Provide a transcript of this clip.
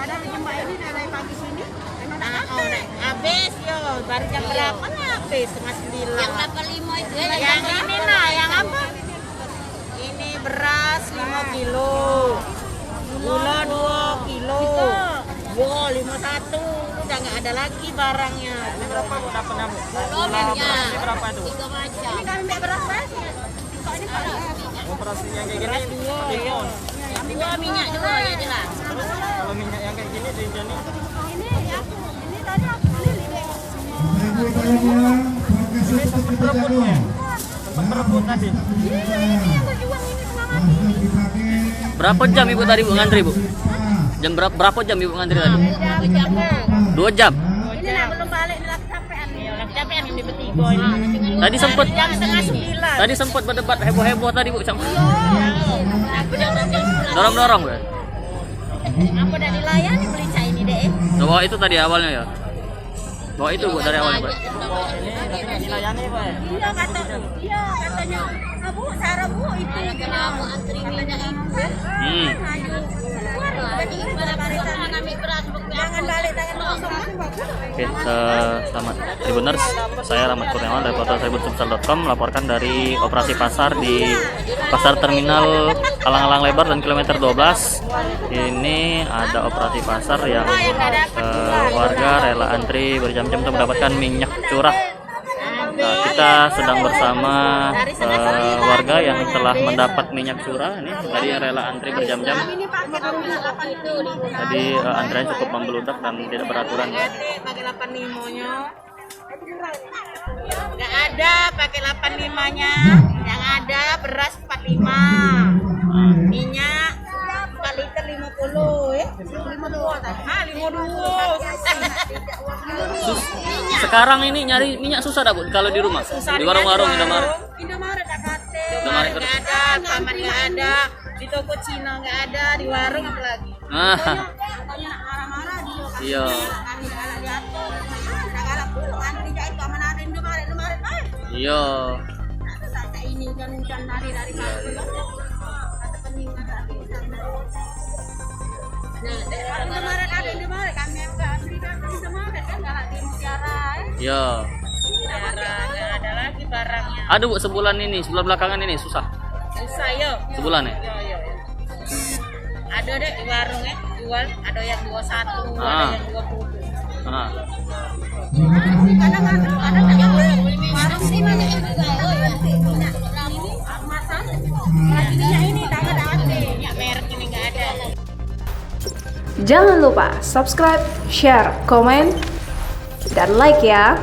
Padahal jembatan ini dari pagi sini. Habis yo, baru jam berapa lah habis? Setengah 9. Yang 85 itu ya. Yang ini nah, yang apa? Ini beras 5 kilo. Gula 2 kilo. Wow, 51. Udah nggak ada lagi barangnya. Ini berapa Bu dapat Bu? Minyak Berapa itu? 3 macam. Ini kan minyak beras ya. Operasi yang kayak gini diskon. Dua minyak dua ya jelas. Kalau minyak yang kayak gini di Joni Ini tadi aku beli. Ibu ikannya podcast untuk kita jago. sempat berebut tadi. Ini yang berjuang ini semangat. Langsung dipakai. Berapa jam ibu tadi bu ngantri bu? Jam berapa jam ibu ngantri tadi? 2 jam. Ini nak belum balik nih lagi capean nih. Capean ini bertiga ini. Tadi sempat Jam setengah 9. tadi sempat berdebat heboh tadi bu. Dorong bu. Apa udah dilayani beli cah ini deh? Bahwa itu tadi awalnya ya. Bahwa itu bu dari awalnya bu. Dilayani Pak. Iya katanya. Ah, Bu, Sarah Bu itu Kenapa antri minyak itu? jangan balik tangan kosong. Oke, selamat Tribuners. Saya Rahmat Kurniawan dari portal tribun.com melaporkan dari operasi pasar di Pasar Terminal Alang-Alang Lebar dan kilometer 12. Ini ada operasi pasar yang warga rela antri berjam-jam untuk mendapatkan minyak curah. Nah, kita sedang bersama warga yang telah mendapat minyak curah. Ini tadi yang rela antri berjam-jam. Ini pakai nomor 8 itu. Tadi antrian cukup membludak dan tidak beraturan. Pakai 85-nya. Nggak ada pakai 85-nya. Yang ada beras 45. Minyak 4 liter 50 ya. 52 tadi. 52. Sekarang ini nyari minyak susah dah bu kalau di rumah. Di warung-warung Indomaret. Indomaret Akate. Indomaret Nggak ada, Taman nggak ada, di toko Cina nggak ada, di warung apalagi. Ah, Katanya nak marah-marah dia. iya. Kami galak diatur. Nak galak puluh antri jahit kok mana ada Indomaret. Iya. Kata ini kan dari pagi. Kata peningan tadi. Indomaret ada Indomaret kami yang nggak antri kan Indomaret kan galak di sejarah. Iya. Jarang, nggak ada lagi barangnya. Ada bu sebulan belakangan ini susah. Susah yo. Sebulan ya? Yo. Ada deh di warung ya, jual ada yang 21, ada Ah. yang 20. Ah. Kadang yang warung sih mana yang juga minyak ini tak ada ate. Minyak merek ini nggak ada. Jangan lupa subscribe, share, komen, dan like ya.